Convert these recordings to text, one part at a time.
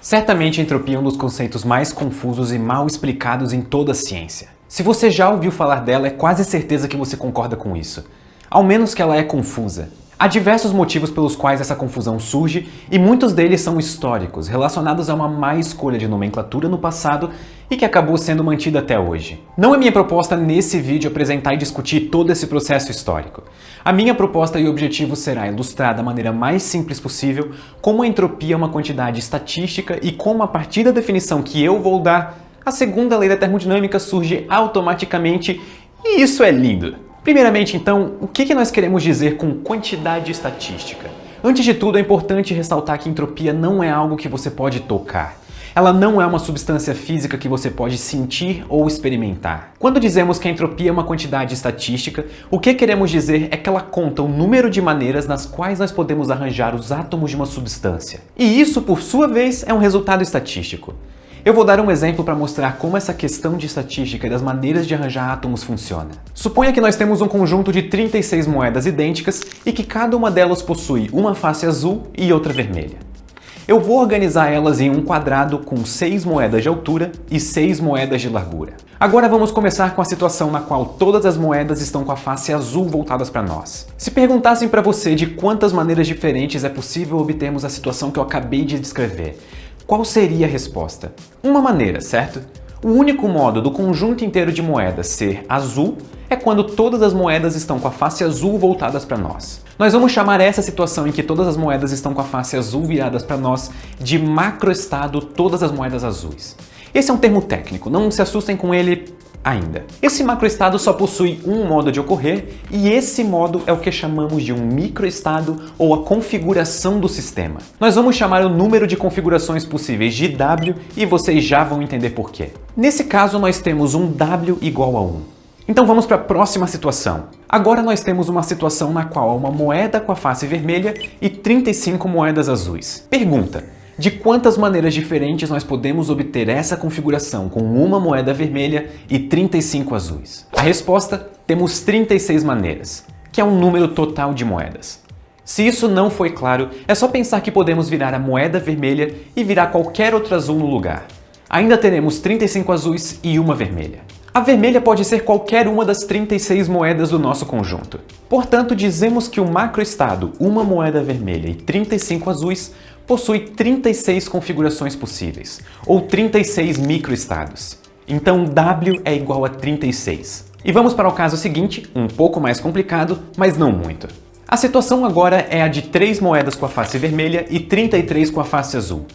Certamente a entropia é um dos conceitos mais confusos e mal explicados em toda a ciência. Se você já ouviu falar dela, é quase certeza que você concorda com isso. Ao menos que ela é confusa. Há diversos motivos pelos quais essa confusão surge e muitos deles são históricos, relacionados a uma má escolha de nomenclatura no passado e que acabou sendo mantida até hoje. Não é minha proposta nesse vídeo apresentar e discutir todo esse processo histórico. A minha proposta e objetivo será ilustrar da maneira mais simples possível como a entropia é uma quantidade estatística e como, a partir da definição que eu vou dar, a segunda lei da termodinâmica surge automaticamente e isso é lindo. Primeiramente, então, o que nós queremos dizer com quantidade estatística? Antes de tudo, é importante ressaltar que entropia não é algo que você pode tocar. Ela não é uma substância física que você pode sentir ou experimentar. Quando dizemos que a entropia é uma quantidade estatística, o que queremos dizer é que ela conta o número de maneiras nas quais nós podemos arranjar os átomos de uma substância. E isso, por sua vez, é um resultado estatístico. Eu vou dar um exemplo para mostrar como essa questão de estatística e das maneiras de arranjar átomos funciona. Suponha que nós temos um conjunto de 36 moedas idênticas e que cada uma delas possui uma face azul e outra vermelha. Eu vou organizar elas em um quadrado com 6 moedas de altura e 6 moedas de largura. Agora vamos começar com a situação na qual todas as moedas estão com a face azul voltadas para nós. Se perguntassem para você de quantas maneiras diferentes é possível obtermos a situação que eu acabei de descrever, qual seria a resposta? Uma maneira, certo? O único modo do conjunto inteiro de moedas ser azul é quando todas as moedas estão com a face azul voltadas para nós. Nós vamos chamar essa situação em que todas as moedas estão com a face azul viradas para nós de macroestado todas as moedas azuis. Esse é um termo técnico, não se assustem com ele ainda. Esse macroestado só possui um modo de ocorrer e esse modo é o que chamamos de um microestado ou a configuração do sistema. Nós vamos chamar o número de configurações possíveis de W e vocês já vão entender por quê. Nesse caso nós temos um W igual a 1. Então vamos para a próxima situação. Agora nós temos uma situação na qual há uma moeda com a face vermelha e 35 moedas azuis. Pergunta: de quantas maneiras diferentes nós podemos obter essa configuração com uma moeda vermelha e 35 azuis? A resposta: temos 36 maneiras, que é um número total de moedas. Se isso não foi claro, é só pensar que podemos virar a moeda vermelha e virar qualquer outro azul no lugar. Ainda teremos 35 azuis e uma vermelha. A vermelha pode ser qualquer uma das 36 moedas do nosso conjunto. Portanto, dizemos que o macroestado, uma moeda vermelha e 35 azuis, possui 36 configurações possíveis, ou 36 microestados. Então W é igual a 36. E vamos para o caso seguinte, um pouco mais complicado, mas não muito. A situação agora é a de 3 moedas com a face vermelha e 33 com a face azul.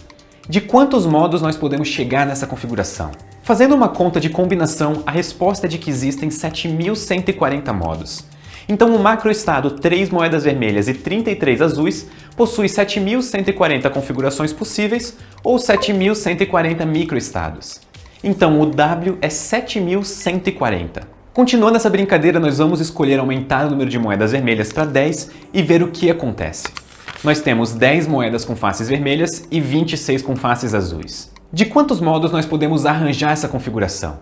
De quantos modos nós podemos chegar nessa configuração? Fazendo uma conta de combinação, a resposta é de que existem 7.140 modos. Então o macroestado 3 moedas vermelhas e 33 azuis possui 7.140 configurações possíveis ou 7.140 microestados. Então o W é 7.140. Continuando essa brincadeira, nós vamos escolher aumentar o número de moedas vermelhas para 10 e ver o que acontece. Nós temos 10 moedas com faces vermelhas e 26 com faces azuis. De quantos modos nós podemos arranjar essa configuração?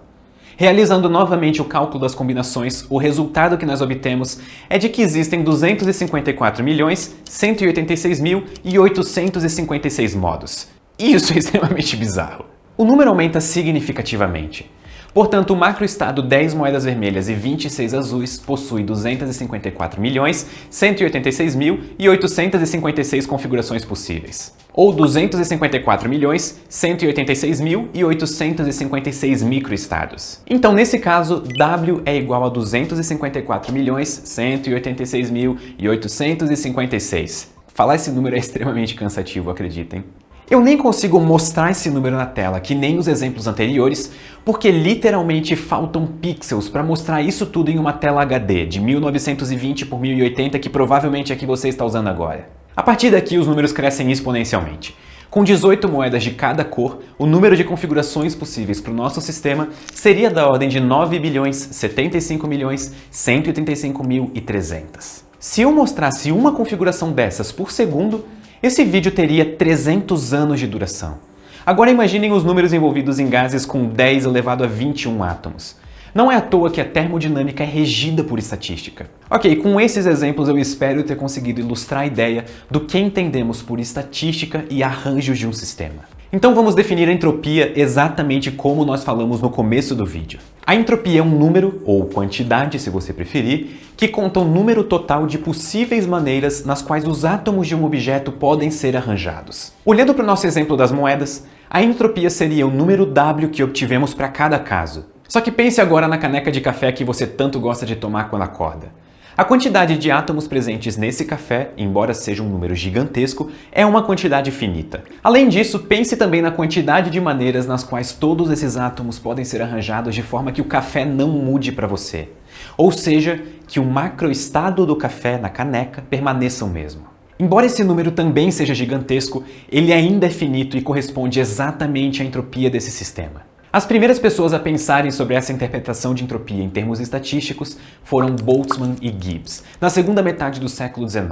Realizando novamente o cálculo das combinações, o resultado que nós obtemos é de que existem 254.186.856 modos. Isso é extremamente bizarro. O número aumenta significativamente. Portanto, o macroestado 10 moedas vermelhas e 26 azuis possui 254.186.856 configurações possíveis, ou 254.186.856 microestados. Então, nesse caso, W é igual a 254.186.856. Falar esse número é extremamente cansativo, acreditem. Eu nem consigo mostrar esse número na tela, que nem os exemplos anteriores, porque literalmente faltam pixels para mostrar isso tudo em uma tela HD de 1920 por 1080, que provavelmente é a que você está usando agora. A partir daqui, os números crescem exponencialmente. Com 18 moedas de cada cor, o número de configurações possíveis para o nosso sistema seria da ordem de 9.075.185.300. Se eu mostrasse uma configuração dessas por segundo, esse vídeo teria 300 anos de duração. Agora imaginem os números envolvidos em gases com 10 elevado a 21 átomos. Não é à toa que a termodinâmica é regida por estatística. Ok, com esses exemplos eu espero ter conseguido ilustrar a ideia do que entendemos por estatística e arranjos de um sistema. Então vamos definir a entropia exatamente como nós falamos no começo do vídeo. A entropia é um número, ou quantidade se você preferir, que conta o número total de possíveis maneiras nas quais os átomos de um objeto podem ser arranjados. Olhando para o nosso exemplo das moedas, a entropia seria o número W que obtivemos para cada caso. Só que pense agora na caneca de café que você tanto gosta de tomar quando acorda. A quantidade de átomos presentes nesse café, embora seja um número gigantesco, é uma quantidade finita. Além disso, pense também na quantidade de maneiras nas quais todos esses átomos podem ser arranjados de forma que o café não mude para você. Ou seja, que o macroestado do café na caneca permaneça o mesmo. Embora esse número também seja gigantesco, ele ainda é finito e corresponde exatamente à entropia desse sistema. As primeiras pessoas a pensarem sobre essa interpretação de entropia em termos estatísticos foram Boltzmann e Gibbs, na segunda metade do século XIX,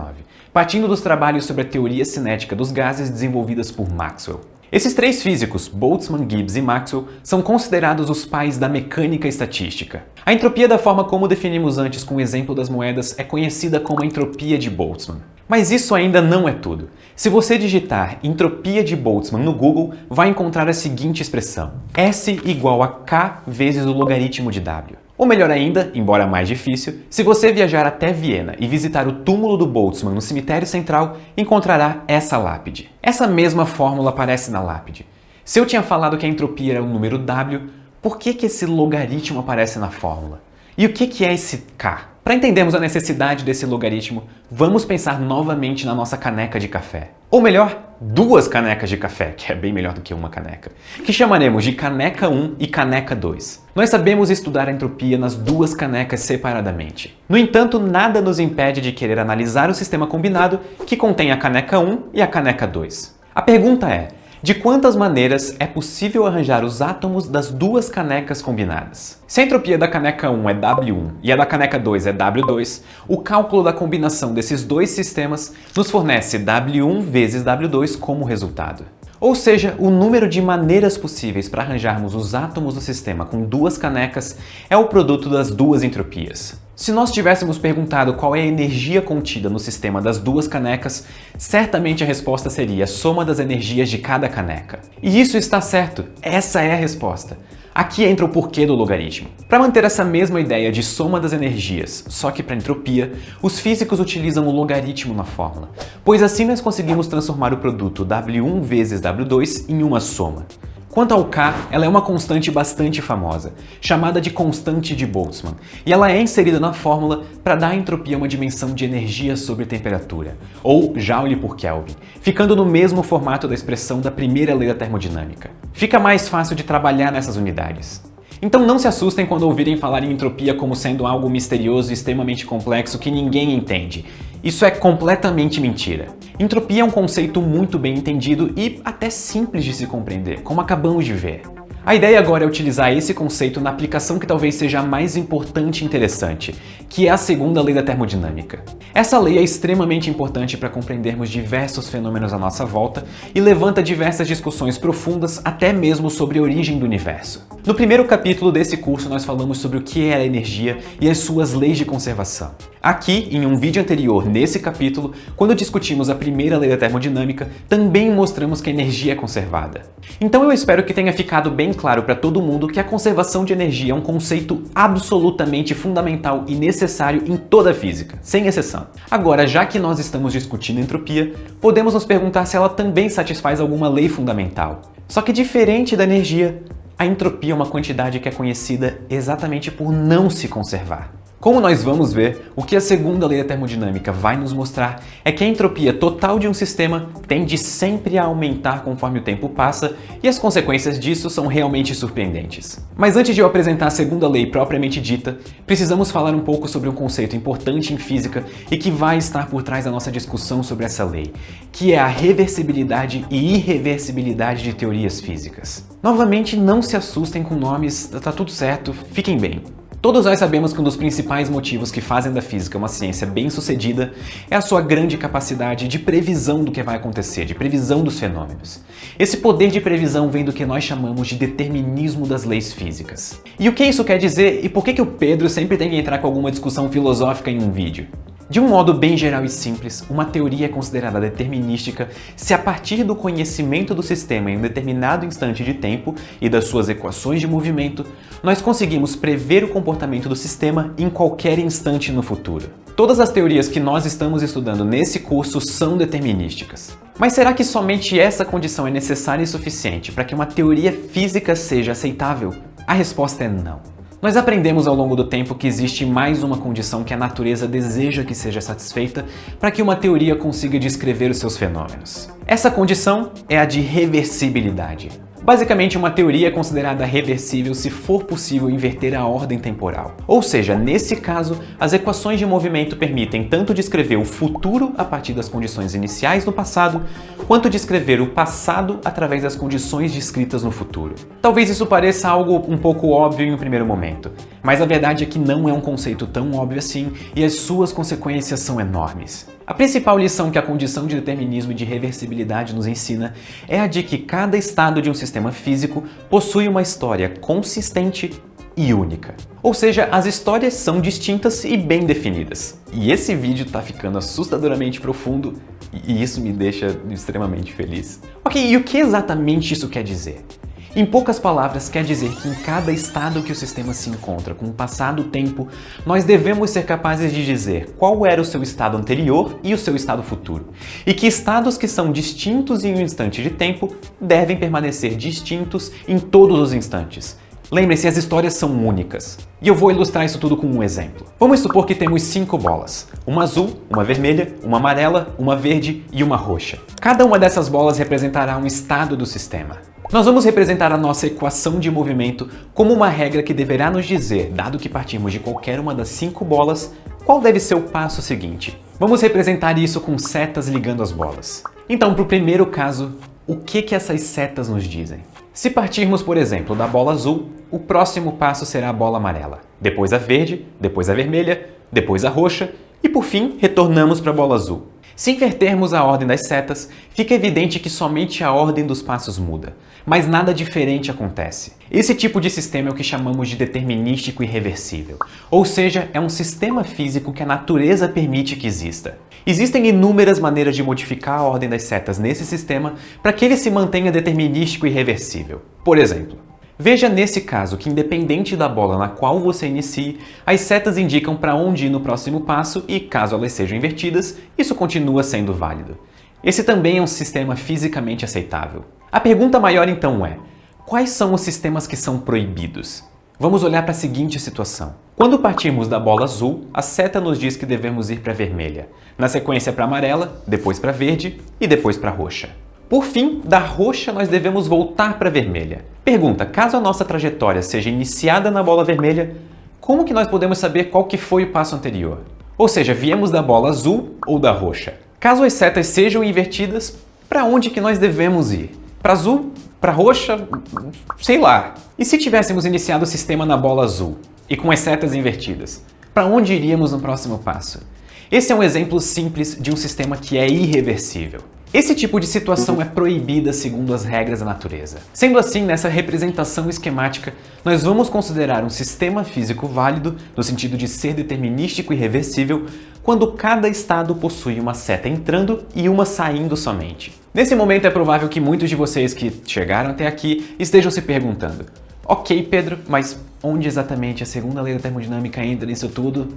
partindo dos trabalhos sobre a teoria cinética dos gases desenvolvidas por Maxwell. Esses três físicos, Boltzmann, Gibbs e Maxwell, são considerados os pais da mecânica estatística. A entropia da forma como definimos antes com o exemplo das moedas é conhecida como a entropia de Boltzmann. Mas isso ainda não é tudo. Se você digitar entropia de Boltzmann no Google, vai encontrar a seguinte expressão: S igual a K vezes o logaritmo de W. Ou melhor ainda, embora mais difícil, se você viajar até Viena e visitar o túmulo do Boltzmann no cemitério central, encontrará essa lápide. Essa mesma fórmula aparece na lápide. Se eu tinha falado que a entropia era o número W, por que esse logaritmo aparece na fórmula? E o que é esse K? Para entendermos a necessidade desse logaritmo, vamos pensar novamente na nossa caneca de café. Ou melhor, duas canecas de café, que é bem melhor do que uma caneca, que chamaremos de caneca 1 e caneca 2. Nós sabemos estudar a entropia nas duas canecas separadamente. No entanto, nada nos impede de querer analisar o sistema combinado que contém a caneca 1 e a caneca 2. A pergunta é: de quantas maneiras é possível arranjar os átomos das duas canecas combinadas? Se a entropia da caneca 1 é W1 e a da caneca 2 é W2, o cálculo da combinação desses dois sistemas nos fornece W1 vezes W2 como resultado. Ou seja, o número de maneiras possíveis para arranjarmos os átomos do sistema com duas canecas é o produto das duas entropias. Se nós tivéssemos perguntado qual é a energia contida no sistema das duas canecas, certamente a resposta seria a soma das energias de cada caneca. E isso está certo, essa é a resposta. Aqui entra o porquê do logaritmo. Para manter essa mesma ideia de soma das energias, só que para entropia, os físicos utilizam o logaritmo na fórmula, pois assim nós conseguimos transformar o produto W1 vezes W2 em uma soma. Quanto ao K, ela é uma constante bastante famosa, chamada de constante de Boltzmann, e ela é inserida na fórmula para dar à entropia uma dimensão de energia sobre temperatura, ou Joule por Kelvin, ficando no mesmo formato da expressão da primeira lei da termodinâmica. Fica mais fácil de trabalhar nessas unidades. Então não se assustem quando ouvirem falar em entropia como sendo algo misterioso e extremamente complexo que ninguém entende. Isso é completamente mentira. Entropia é um conceito muito bem entendido e até simples de se compreender, como acabamos de ver. A ideia agora é utilizar esse conceito na aplicação que talvez seja a mais importante e interessante, que é a segunda lei da termodinâmica. Essa lei é extremamente importante para compreendermos diversos fenômenos à nossa volta e levanta diversas discussões profundas até mesmo sobre a origem do universo. No primeiro capítulo desse curso nós falamos sobre o que é a energia e as suas leis de conservação. Aqui, em um vídeo anterior nesse capítulo, quando discutimos a primeira lei da termodinâmica, também mostramos que a energia é conservada. Então eu espero que tenha ficado bem claro para todo mundo que a conservação de energia é um conceito absolutamente fundamental e necessário em toda a física, sem exceção. Agora, já que nós estamos discutindo entropia, podemos nos perguntar se ela também satisfaz alguma lei fundamental. Só que diferente da energia, a entropia é uma quantidade que é conhecida exatamente por não se conservar. Como nós vamos ver, o que a segunda lei da termodinâmica vai nos mostrar é que a entropia total de um sistema tende sempre a aumentar conforme o tempo passa e as consequências disso são realmente surpreendentes. Mas antes de eu apresentar a segunda lei propriamente dita, precisamos falar um pouco sobre um conceito importante em física e que vai estar por trás da nossa discussão sobre essa lei, que é a reversibilidade e irreversibilidade de teorias físicas. Novamente, não se assustem com nomes, tá tudo certo, fiquem bem. Todos nós sabemos que um dos principais motivos que fazem da física uma ciência bem-sucedida é a sua grande capacidade de previsão do que vai acontecer, de previsão dos fenômenos. Esse poder de previsão vem do que nós chamamos de determinismo das leis físicas. E o que isso quer dizer e por que o Pedro sempre tem que entrar com alguma discussão filosófica em um vídeo? De um modo bem geral e simples, uma teoria é considerada determinística se a partir do conhecimento do sistema em um determinado instante de tempo e das suas equações de movimento, nós conseguimos prever o comportamento do sistema em qualquer instante no futuro. Todas as teorias que nós estamos estudando nesse curso são determinísticas. Mas será que somente essa condição é necessária e suficiente para que uma teoria física seja aceitável? A resposta é não. Nós aprendemos ao longo do tempo que existe mais uma condição que a natureza deseja que seja satisfeita para que uma teoria consiga descrever os seus fenômenos. Essa condição é a de reversibilidade. Basicamente, uma teoria é considerada reversível se for possível inverter a ordem temporal. Ou seja, nesse caso, as equações de movimento permitem tanto descrever o futuro a partir das condições iniciais no passado, quanto descrever o passado através das condições descritas no futuro. Talvez isso pareça algo um pouco óbvio em um primeiro momento, mas a verdade é que não é um conceito tão óbvio assim e as suas consequências são enormes. A principal lição que a condição de determinismo e de reversibilidade nos ensina é a de que cada estado de um sistema físico possui uma história consistente e única. Ou seja, as histórias são distintas e bem definidas. E esse vídeo tá ficando assustadoramente profundo e isso me deixa extremamente feliz. Ok, e o que exatamente isso quer dizer? Em poucas palavras, quer dizer que em cada estado que o sistema se encontra com o passar do tempo, nós devemos ser capazes de dizer qual era o seu estado anterior e o seu estado futuro, e que estados que são distintos em um instante de tempo devem permanecer distintos em todos os instantes. Lembre-se, as histórias são únicas. E eu vou ilustrar isso tudo com um exemplo. Vamos supor que temos 5 bolas. Uma azul, uma vermelha, uma amarela, uma verde e uma roxa. Cada uma dessas bolas representará um estado do sistema. Nós vamos representar a nossa equação de movimento como uma regra que deverá nos dizer, dado que partimos de qualquer uma das 5 bolas, qual deve ser o passo seguinte. Vamos representar isso com setas ligando as bolas. Então, para o primeiro caso, o que essas setas nos dizem? Se partirmos, por exemplo, da bola azul, o próximo passo será a bola amarela, depois a verde, depois a vermelha, depois a roxa e, por fim, retornamos para a bola azul. Se invertermos a ordem das setas, fica evidente que somente a ordem dos passos muda, mas nada diferente acontece. Esse tipo de sistema é o que chamamos de determinístico irreversível, ou seja, é um sistema físico que a natureza permite que exista. Existem inúmeras maneiras de modificar a ordem das setas nesse sistema para que ele se mantenha determinístico e irreversível. Por exemplo, veja nesse caso que, independente da bola na qual você inicie, as setas indicam para onde ir no próximo passo e, caso elas sejam invertidas, isso continua sendo válido. Esse também é um sistema fisicamente aceitável. A pergunta maior então é: quais são os sistemas que são proibidos? Vamos olhar para a seguinte situação. Quando partirmos da bola azul, a seta nos diz que devemos ir para a vermelha, na sequência para a amarela, depois para a verde e depois para a roxa. Por fim, da roxa nós devemos voltar para a vermelha. Pergunta: caso a nossa trajetória seja iniciada na bola vermelha, como que nós podemos saber qual que foi o passo anterior? Ou seja, viemos da bola azul ou da roxa? Caso as setas sejam invertidas, para onde que nós devemos ir? Para azul? Para roxa? Sei lá. E se tivéssemos iniciado o sistema na bola azul e com as setas invertidas? Para onde iríamos no próximo passo? Esse é um exemplo simples de um sistema que é irreversível. Esse tipo de situação é proibida segundo as regras da natureza. Sendo assim, nessa representação esquemática, nós vamos considerar um sistema físico válido, no sentido de ser determinístico e reversível, quando cada estado possui uma seta entrando e uma saindo somente. Nesse momento é provável que muitos de vocês que chegaram até aqui estejam se perguntando: ok, Pedro, mas onde exatamente a segunda lei da termodinâmica entra nisso tudo?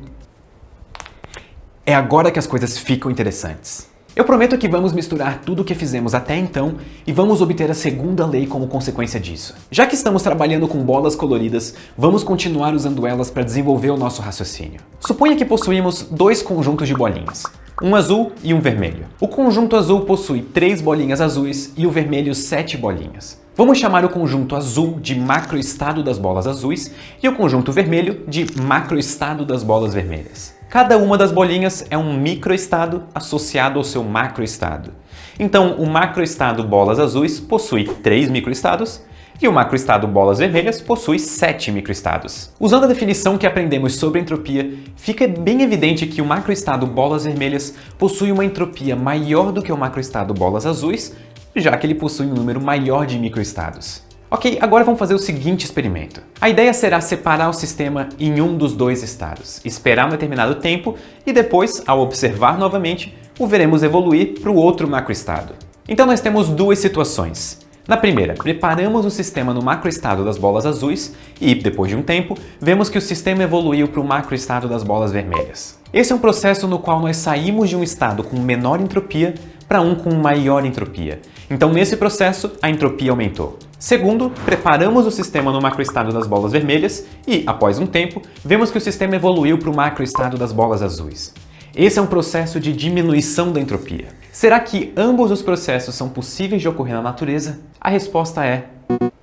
É agora que as coisas ficam interessantes. Eu prometo que vamos misturar tudo o que fizemos até então e vamos obter a segunda lei como consequência disso. Já que estamos trabalhando com bolas coloridas, vamos continuar usando elas para desenvolver o nosso raciocínio. Suponha que possuímos 2 conjuntos de bolinhas, um azul e um vermelho. O conjunto azul possui 3 bolinhas azuis e o vermelho 7 bolinhas. Vamos chamar o conjunto azul de macroestado das bolas azuis e o conjunto vermelho de macroestado das bolas vermelhas. Cada uma das bolinhas é um microestado associado ao seu macroestado. Então, o macroestado bolas azuis possui 3 microestados e o macroestado bolas vermelhas possui 7 microestados. Usando a definição que aprendemos sobre entropia, fica bem evidente que o macroestado bolas vermelhas possui uma entropia maior do que o macroestado bolas azuis, já que ele possui um número maior de microestados. Ok, agora vamos fazer o seguinte experimento. A ideia será separar o sistema em um dos dois estados, esperar um determinado tempo e depois, ao observar novamente, o veremos evoluir para o outro macroestado. Então nós temos duas situações. Na primeira, preparamos o sistema no macroestado das bolas azuis e, depois de um tempo, vemos que o sistema evoluiu para o macroestado das bolas vermelhas. Esse é um processo no qual nós saímos de um estado com menor entropia para um com maior entropia. Então, nesse processo, a entropia aumentou. Segundo, preparamos o sistema no macroestado das bolas vermelhas e, após um tempo, vemos que o sistema evoluiu para o macroestado das bolas azuis. Esse é um processo de diminuição da entropia. Será que ambos os processos são possíveis de ocorrer na natureza? A resposta é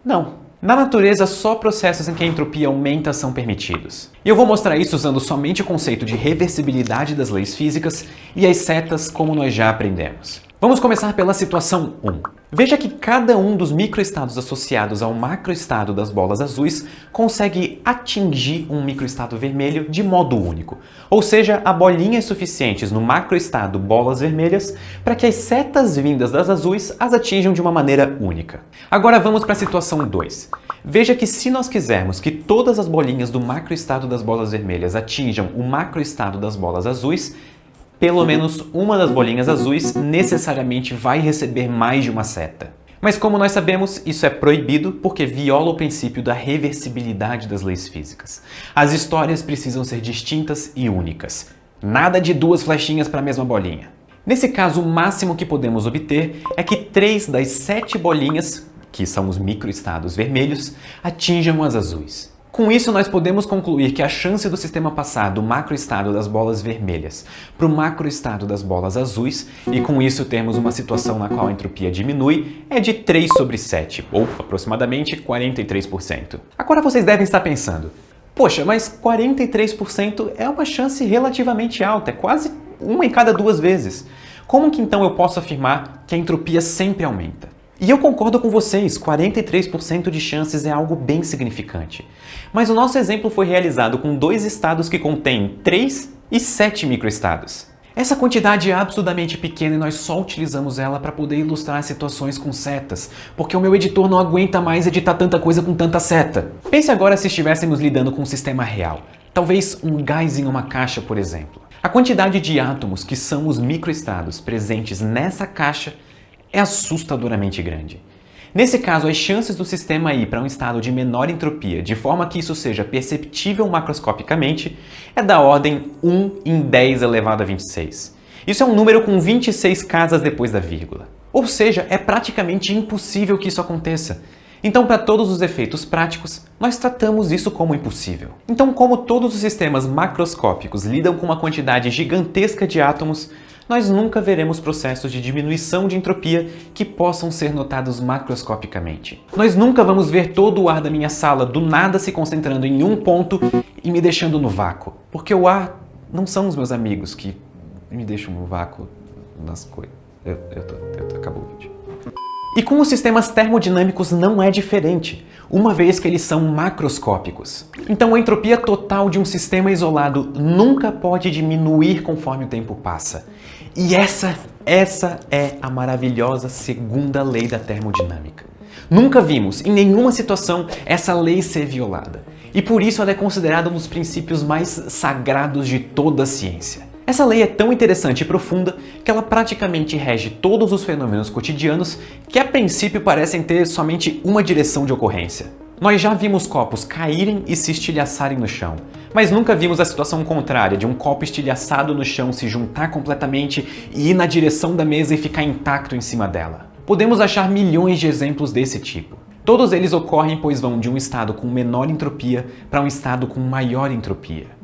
não. Na natureza, só processos em que a entropia aumenta são permitidos. E eu vou mostrar isso usando somente o conceito de reversibilidade das leis físicas e as setas como nós já aprendemos. Vamos começar pela situação 1. Veja que cada um dos microestados associados ao macroestado das bolas azuis consegue atingir um microestado vermelho de modo único. Ou seja, há bolinhas suficientes no macroestado bolas vermelhas para que as setas vindas das azuis as atinjam de uma maneira única. Agora vamos para a situação 2. Veja que se nós quisermos que todas as bolinhas do macroestado das bolas vermelhas atinjam o macroestado das bolas azuis, pelo menos uma das bolinhas azuis necessariamente vai receber mais de uma seta. Mas como nós sabemos, isso é proibido porque viola o princípio da reversibilidade das leis físicas. As histórias precisam ser distintas e únicas. Nada de duas flechinhas para a mesma bolinha. Nesse caso, o máximo que podemos obter é que 3 das 7 bolinhas, que são os microestados vermelhos, atinjam as azuis. Com isso, nós podemos concluir que a chance do sistema passar do macroestado das bolas vermelhas para o macroestado das bolas azuis, e com isso termos uma situação na qual a entropia diminui, é de 3 sobre 7, ou aproximadamente 43%. Agora vocês devem estar pensando, poxa, mas 43% é uma chance relativamente alta, é quase 1 em cada 2 vezes. Como que então eu posso afirmar que a entropia sempre aumenta? E eu concordo com vocês, 43% de chances é algo bem significante. Mas o nosso exemplo foi realizado com 2 estados que contêm 3 e 7 microestados. Essa quantidade é absurdamente pequena e nós só utilizamos ela para poder ilustrar situações com setas, porque o meu editor não aguenta mais editar tanta coisa com tanta seta. Pense agora se estivéssemos lidando com um sistema real, talvez um gás em uma caixa, por exemplo. A quantidade de átomos que são os microestados presentes nessa caixa é assustadoramente grande. Nesse caso, as chances do sistema ir para um estado de menor entropia, de forma que isso seja perceptível macroscopicamente, é da ordem 1 em 10 elevado a 26. Isso é um número com 26 casas depois da vírgula. Ou seja, é praticamente impossível que isso aconteça. Então, para todos os efeitos práticos, nós tratamos isso como impossível. Então, como todos os sistemas macroscópicos lidam com uma quantidade gigantesca de átomos, nós nunca veremos processos de diminuição de entropia que possam ser notados macroscopicamente. Nós nunca vamos ver todo o ar da minha sala do nada se concentrando em um ponto e me deixando no vácuo. Porque o ar não são os meus amigos que me deixam no vácuo nas coisas. Acabou o vídeo. E com os sistemas termodinâmicos não é diferente, uma vez que eles são macroscópicos. Então a entropia total de um sistema isolado nunca pode diminuir conforme o tempo passa. E essa é a maravilhosa segunda lei da termodinâmica. Nunca vimos, em nenhuma situação, essa lei ser violada. E por isso ela é considerada um dos princípios mais sagrados de toda a ciência. Essa lei é tão interessante e profunda que ela praticamente rege todos os fenômenos cotidianos que a princípio parecem ter somente uma direção de ocorrência. Nós já vimos copos caírem e se estilhaçarem no chão, mas nunca vimos a situação contrária de um copo estilhaçado no chão se juntar completamente e ir na direção da mesa e ficar intacto em cima dela. Podemos achar milhões de exemplos desse tipo. Todos eles ocorrem pois vão de um estado com menor entropia para um estado com maior entropia.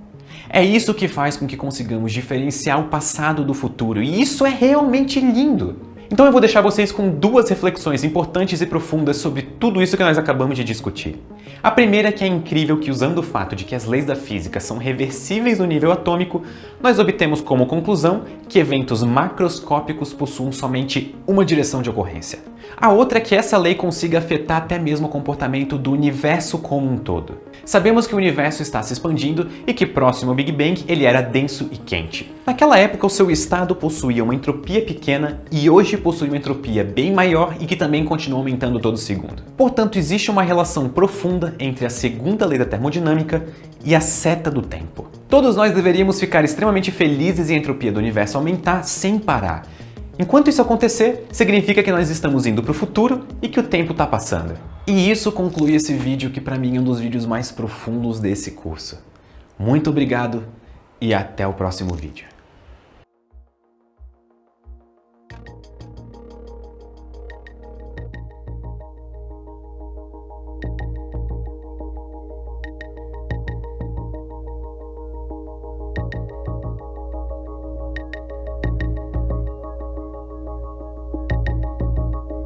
É isso que faz com que consigamos diferenciar o passado do futuro, e isso é realmente lindo! Então eu vou deixar vocês com 2 reflexões importantes e profundas sobre tudo isso que nós acabamos de discutir. A primeira é que é incrível que, usando o fato de que as leis da física são reversíveis no nível atômico, nós obtemos como conclusão que eventos macroscópicos possuem somente uma direção de ocorrência. A outra é que essa lei consiga afetar até mesmo o comportamento do universo como um todo. Sabemos que o universo está se expandindo e que próximo ao Big Bang ele era denso e quente. Naquela época o seu estado possuía uma entropia pequena e hoje possui uma entropia bem maior e que também continua aumentando todo segundo. Portanto, existe uma relação profunda entre a segunda lei da termodinâmica e a seta do tempo. Todos nós deveríamos ficar extremamente felizes em a entropia do universo aumentar sem parar. Enquanto isso acontecer, significa que nós estamos indo para o futuro e que o tempo está passando. E isso conclui esse vídeo que para mim é um dos vídeos mais profundos desse curso. Muito obrigado e até o próximo vídeo.